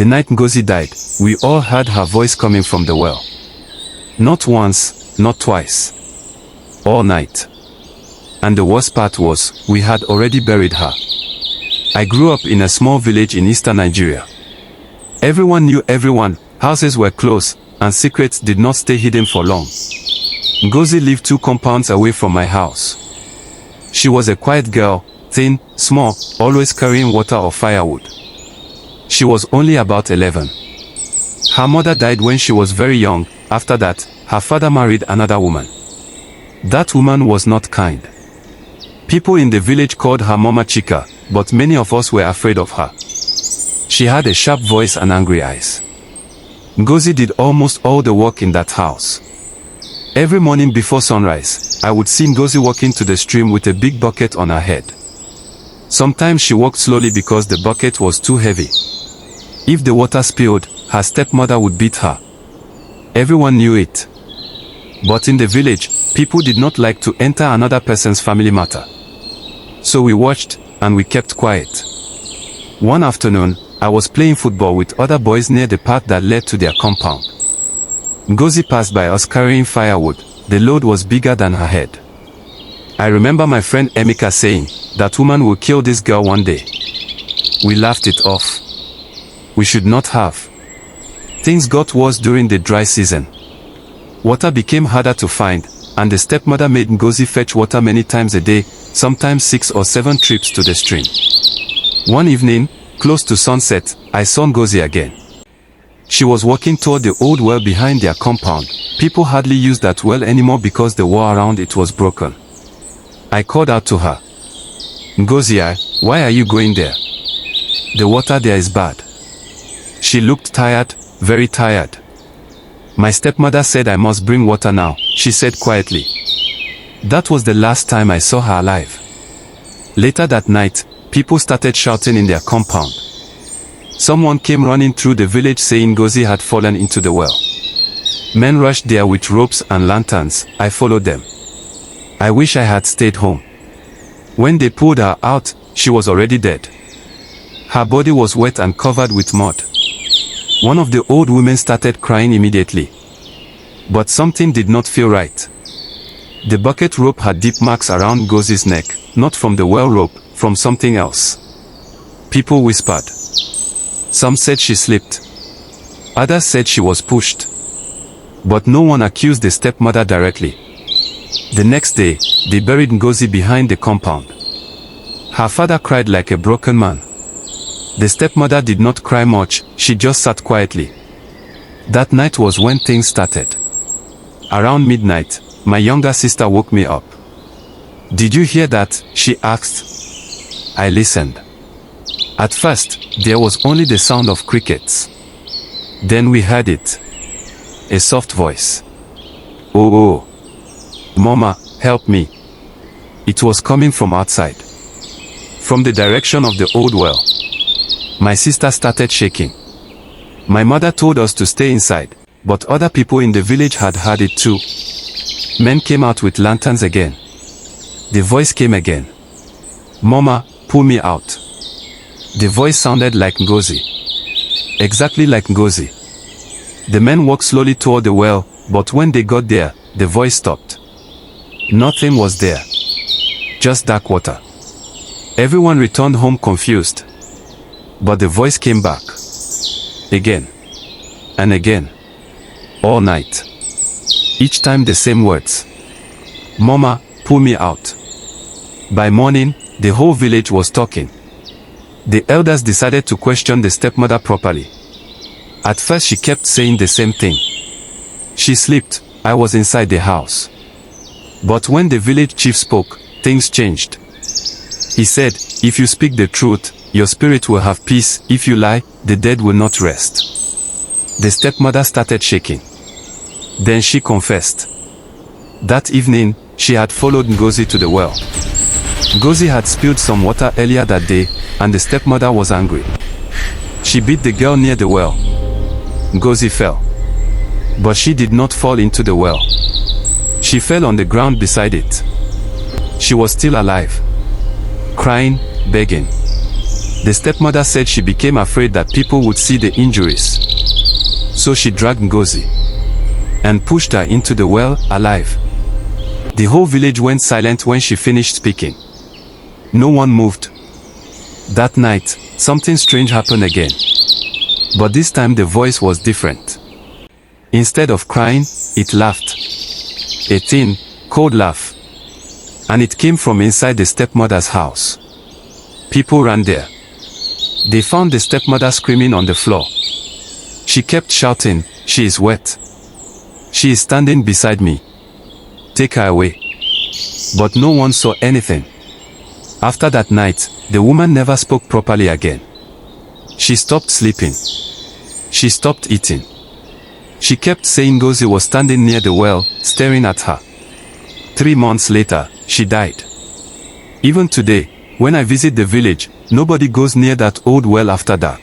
The night Ngozi died, we all heard her voice coming from the well. Not once, not twice. All night. And the worst part was, we had already buried her. I grew up in a small village in eastern Nigeria. Everyone knew everyone, houses were close, and secrets did not stay hidden for long. Ngozi lived 2 compounds away from my house. She was a quiet girl, thin, small, always carrying water or firewood. She was only about 11. Her mother died when she was very young. After that, her father married another woman. That woman was not kind. People in the village called her Mama Chika, but many of us were afraid of her. She had a sharp voice and angry eyes. Ngozi did almost all the work in that house. Every morning before sunrise, I would see Ngozi walking to the stream with a big bucket on her head. Sometimes she walked slowly because the bucket was too heavy. If the water spilled, her stepmother would beat her. Everyone knew it. But in the village, people did not like to enter another person's family matter. So we watched, and we kept quiet. One afternoon, I was playing football with other boys near the path that led to their compound. Ngozi passed by us carrying firewood. The load was bigger than her head. I remember my friend Emeka saying, "That woman will kill this girl one day." We laughed it off. We should not have. Things got worse during the dry season. Water became harder to find, and the stepmother made Ngozi fetch water many times a day, sometimes 6 or 7 trips to the stream. One evening, close to sunset, I saw Ngozi again. She was walking toward the old well behind their compound. People hardly used that well anymore because the wall around it was broken. I called out to her. "Ngozi, why are you going there? The water there is bad." She looked tired, very tired. "My stepmother said I must bring water now," she said quietly. That was the last time I saw her alive. Later that night, people started shouting in their compound. Someone came running through the village saying Ngozi had fallen into the well. Men rushed there with ropes and lanterns. I followed them. I wish I had stayed home. When they pulled her out, she was already dead. Her body was wet and covered with mud. One of the old women started crying immediately. But something did not feel right. The bucket rope had deep marks around Ngozi's neck, not from the well rope, from something else. People whispered. Some said she slipped. Others said she was pushed. But no one accused the stepmother directly. The next day, they buried Ngozi behind the compound. Her father cried like a broken man. The stepmother did not cry much, she just sat quietly. That night was when things started. Around midnight, my younger sister woke me up. "Did you hear that?" she asked. I listened. At first, there was only the sound of crickets. Then we heard it. A soft voice. Oh, Mama, help me." It was coming from outside. From the direction of the old well. My sister started shaking. My mother told us to stay inside, but other people in the village had heard it too. Men came out with lanterns again. The voice came again. "Mama, pull me out." The voice sounded like Ngozi. Exactly like Ngozi. The men walked slowly toward the well, but when they got there, the voice stopped. Nothing was there. Just dark water. Everyone returned home confused. But the voice came back. Again. And again. All night. Each time the same words. "Mama, pull me out." By morning, the whole village was talking. The elders decided to question the stepmother properly. At first she kept saying the same thing. She slept, I was inside the house. But when the village chief spoke, things changed. He said, "If you speak the truth, your spirit will have peace. If you lie, the dead will not rest." The stepmother started shaking. Then she confessed. That evening, she had followed Ngozi to the well. Ngozi had spilled some water earlier that day, and the stepmother was angry. She beat the girl near the well. Ngozi fell. But she did not fall into the well. She fell on the ground beside it. She was still alive. Crying, begging. The stepmother said she became afraid that people would see the injuries. So she dragged Ngozi and pushed her into the well, alive. The whole village went silent when she finished speaking. No one moved. That night, something strange happened again. But this time the voice was different. Instead of crying, it laughed. A thin, cold laugh. And it came from inside the stepmother's house. People ran there. They found the stepmother screaming on the floor. She kept shouting, "She is wet. She is standing beside me. Take her away." But no one saw anything. After that night, the woman never spoke properly again. She stopped sleeping. She stopped eating. She kept saying Ngozi was standing near the well, staring at her. 3 months later, she died. Even today, when I visit the village, nobody goes near that old well after dark.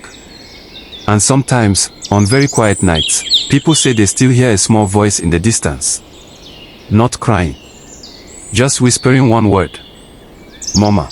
And sometimes, on very quiet nights, people say they still hear a small voice in the distance. Not crying. Just whispering one word. Mama.